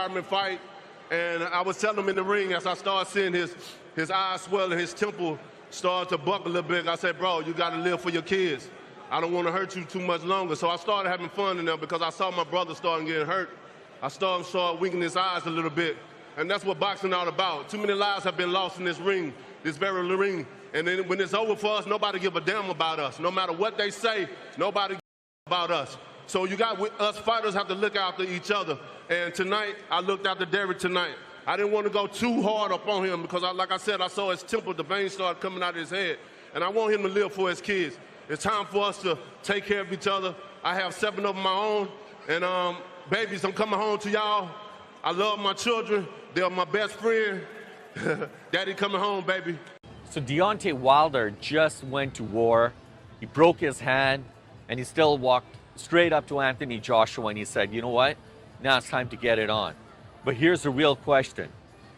retirement fight. And I was telling him in the ring as I started seeing his eyes swell and his temple started to buck a little bit. I said, bro, you got to live for your kids. I don't want to hurt you too much longer. So I started having fun in there because I saw my brother starting getting hurt. I started winking his eyes a little bit. And that's what boxing all about. Too many lives have been lost in this ring, this very ring. And then when it's over for us, nobody give a damn about us. No matter what they say, nobody give about us. So you got us fighters have to look after each other. And tonight, I looked after Derek tonight. I didn't want to go too hard up on him because, like I said, I saw his temple, the veins started coming out of his head. And I want him to live for his kids. It's time for us to take care of each other. I have 7 of my own. And babies, I'm coming home to y'all. I love my children. They're my best friend. Daddy coming home, baby. So Deaaontay Wilder just went to war. He broke his hand, and he still walked straight up to Anthony Joshua and he said, you know what? Now it's time to get it on. But here's the real question.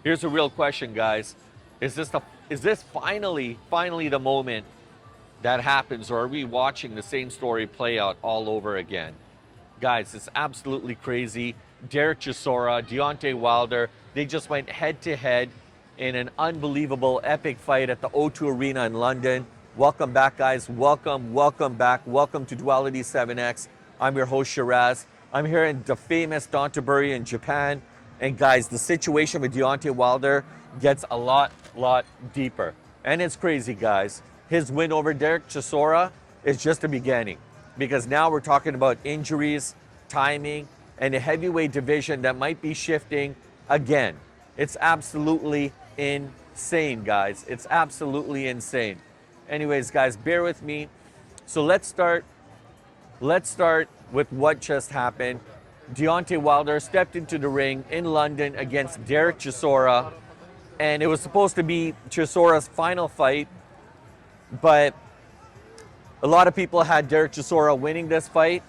Here's the real question, guys. Is this finally the moment that happens, or are we watching the same story play out all over again? Guys, it's absolutely crazy. Derek Chisora, Deaaontay Wilder, they just went head-to-head in an unbelievable epic fight at the O2 Arena in London. Welcome back, guys. Welcome back. Welcome to Duality 7X. I'm your host, Shiraz. I'm here in the famous Downton in Japan. And guys, the situation with Deaaontay Wilder gets a lot deeper. And it's crazy, guys. His win over Derek Chisora is just the beginning. Because now we're talking about injuries, timing, and a heavyweight division that might be shifting again. It's absolutely insane, guys. It's absolutely insane. Anyways, guys, bear with me. So let's start with what just happened. Deaaontay Wilder stepped into the ring in London against Derek Chisora, and it was supposed to be Chisora's final fight, but a lot of people had Derek Chisora winning this fight.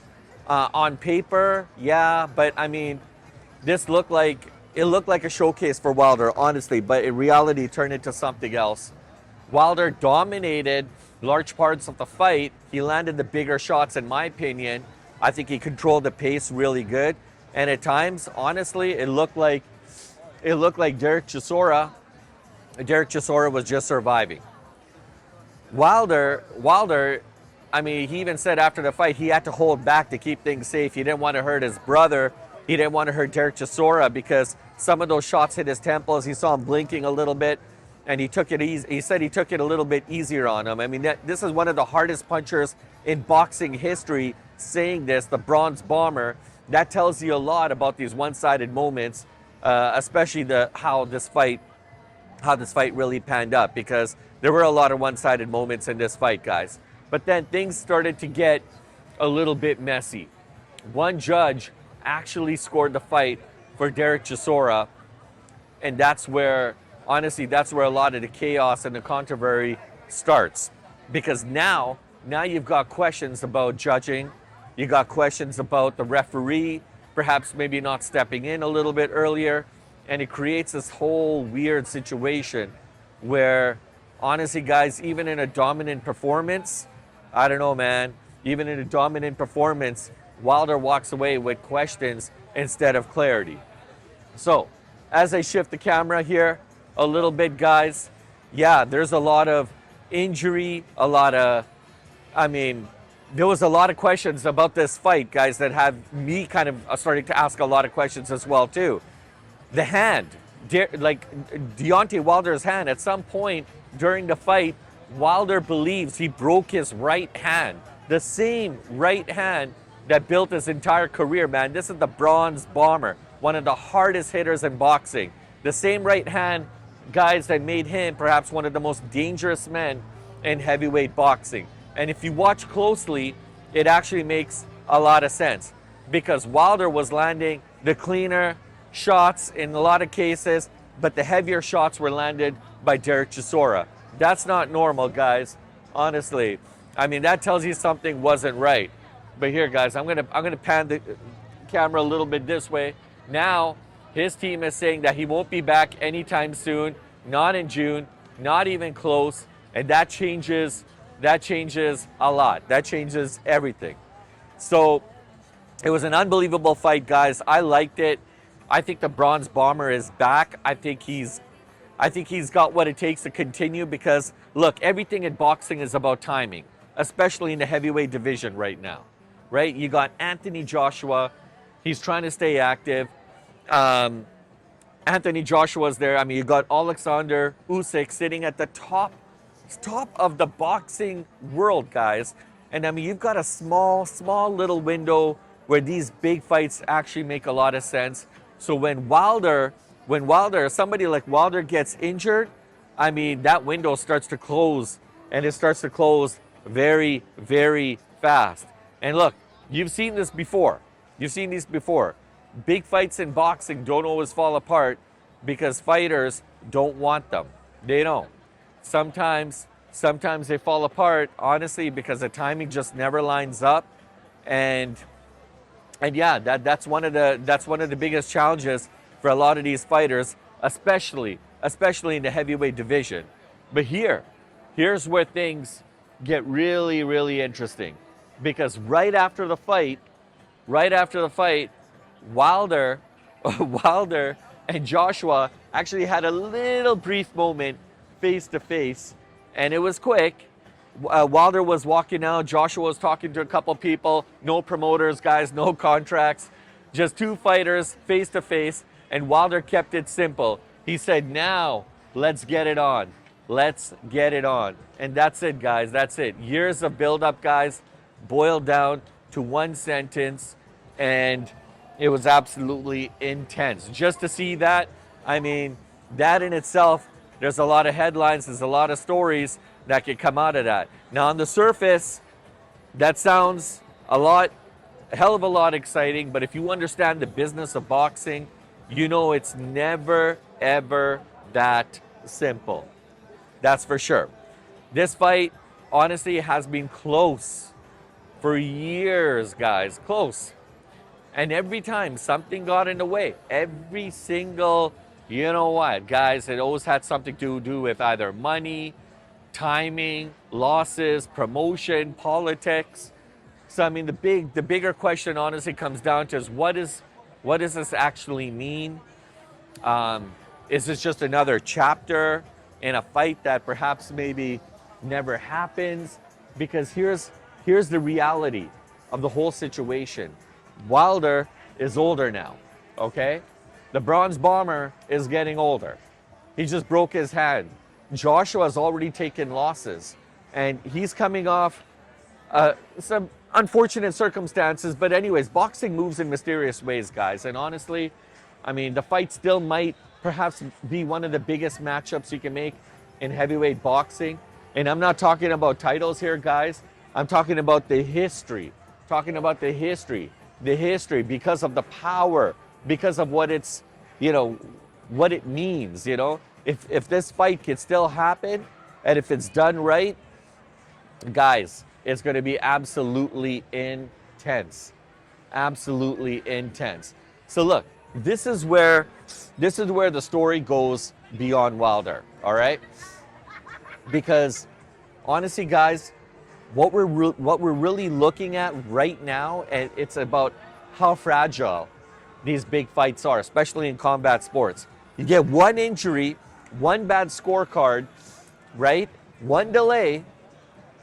On paper, yeah, but I mean, it looked like a showcase for Wilder, honestly, but in reality, it turned into something else. Wilder dominated large parts of the fight. He landed the bigger shots, in my opinion. I think he controlled the pace really good. And at times, honestly, it looked like Derek Chisora was just surviving. Wilder, I mean, he even said after the fight, he had to hold back to keep things safe. He didn't want to hurt his brother. He didn't want to hurt Derek Chisora because some of those shots hit his temples. He saw him blinking a little bit. And he took it easy. He said he took it a little bit easier on him. I mean, this is one of the hardest punchers in boxing history saying this, the Bronze Bomber. That tells you a lot about these one-sided moments, especially how this fight really panned out, because there were a lot of one-sided moments in this fight, guys. But then things started to get a little bit messy. One judge actually scored the fight for Derek Chisora, and honestly, that's where a lot of the chaos and the controversy starts. Because now you've got questions about judging. You got questions about the referee, perhaps maybe not stepping in a little bit earlier. And it creates this whole weird situation where, honestly, guys, even in a dominant performance, I don't know, man, even in a dominant performance, Wilder walks away with questions instead of clarity. So, as I shift the camera here a little bit, guys, yeah, there's a lot of injury, there was a lot of questions about this fight, guys, that have me kind of starting to ask a lot of questions as well, too. The hand, Deaaontay Wilder's hand, at some point during the fight, Wilder believes he broke his right hand, the same right hand that built his entire career, man. This is the Bronze Bomber, one of the hardest hitters in boxing. The same right hand, guys, that made him perhaps one of the most dangerous men in heavyweight boxing. And if you watch closely, it actually makes a lot of sense, because Wilder was landing the cleaner shots in a lot of cases, but the heavier shots were landed by Derek Chisora. That's not normal, guys, honestly. I mean, that tells you something wasn't right. But here, guys, I'm gonna pan the camera a little bit this way. Now, his team is saying that he won't be back anytime soon, not in June, not even close, and that changes a lot. That changes everything. So it was an unbelievable fight, guys. I liked it. I think the Bronze Bomber is back. I think he's got what it takes to continue because, look, everything in boxing is about timing, especially in the heavyweight division right now, right? You got Anthony Joshua. He's trying to stay active. Anthony Joshua's there. I mean, you got Alexander Usyk sitting at the top of the boxing world, guys. And I mean, you've got a small little window where these big fights actually make a lot of sense. So when somebody like Wilder gets injured, I mean, that window starts to close, and it starts to close very, very fast. And look, you've seen this before. You've seen these before. Big fights in boxing don't always fall apart because fighters don't want them. They don't. Sometimes they fall apart, honestly, because the timing just never lines up. And yeah, that's one of the biggest challenges for a lot of these fighters, especially in the heavyweight division. But here's where things get really, really interesting, because right after the fight, Wilder and Joshua actually had a little brief moment face to face, and it was quick. Wilder was walking out, Joshua was talking to a couple people, no promoters, guys, no contracts, just two fighters face to face, and Wilder kept it simple. He said, now, let's get it on. Let's get it on. And that's it, guys, that's it. Years of build-up, guys, boiled down to one sentence, and it was absolutely intense. Just to see that, I mean, that in itself, there's a lot of headlines, there's a lot of stories that could come out of that. Now, on the surface, that sounds a hell of a lot exciting, but if you understand the business of boxing, you know it's never, ever that simple. That's for sure. This fight, honestly, has been close for years, guys, close. And every time something got in the way, every single, you know what, guys, it always had something to do with either money, timing, losses, promotion, politics. So I mean, the bigger question honestly comes down to is what does this actually mean? Is this just another chapter in a fight that perhaps maybe never happens? Because here's the reality of the whole situation. Wilder is older now, okay? The Bronze Bomber is getting older. He just broke his hand. Joshua's already taken losses, and he's coming off some unfortunate circumstances. But anyways, boxing moves in mysterious ways, guys. And honestly, I mean, the fight still might perhaps be one of the biggest matchups you can make in heavyweight boxing. And I'm not talking about titles here, guys. I'm talking about the history. The history because of the power, because of what it's, what it means, If this fight could still happen, and if it's done right, guys, it's going to be absolutely intense. Absolutely intense. So look, this is where the story goes beyond Wilder, all right? Because honestly, guys, what we're really looking at right now, and it's about how fragile these big fights are, especially in combat sports. You get one injury, one bad scorecard, right? One delay,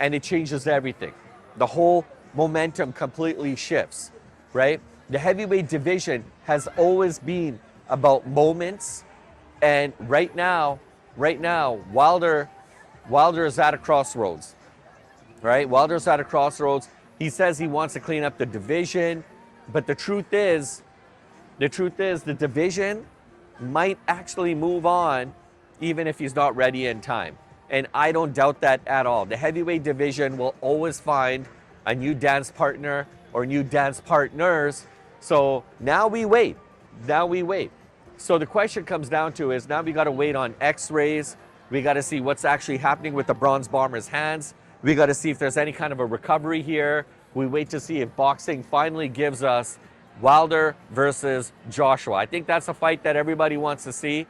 and it changes everything. The whole momentum completely shifts, right? The heavyweight division has always been about moments, and right now, Wilder is at a crossroads, right? Wilder's at a crossroads. He says he wants to clean up the division, but the truth is the division might actually move on even if he's not ready in time. And I don't doubt that at all. The heavyweight division will always find a new dance partner or new dance partners. So now we wait. So the question comes down to is now we got to wait on x-rays. We got to see what's actually happening with the Bronze Bomber's hands. We got to see if there's any kind of a recovery here. We wait to see if boxing finally gives us Wilder versus Joshua. I think that's a fight that everybody wants to see.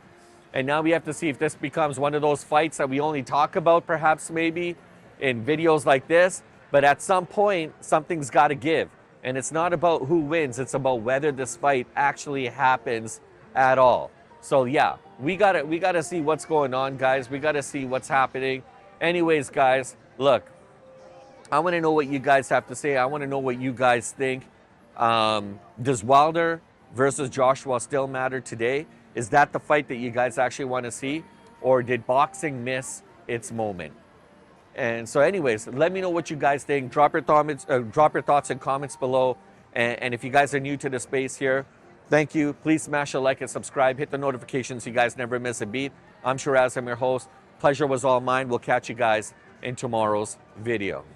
And now we have to see if this becomes one of those fights that we only talk about perhaps maybe in videos like this. But at some point, something's got to give. And it's not about who wins, it's about whether this fight actually happens at all. So yeah, we gotta see what's going on, guys. We gotta see what's happening. Anyways, guys, look, I want to know what you guys have to say. I want to know what you guys think. Does Wilder versus Joshua still matter today? Is that the fight that you guys actually want to see? Or did boxing miss its moment? And so anyways, let me know what you guys think. Drop your thoughts and comments below. And if you guys are new to the space here, thank you. Please smash a like and subscribe. Hit the notifications so you guys never miss a beat. I'm Shiraz, I'm your host. Pleasure was all mine. We'll catch you guys in tomorrow's video.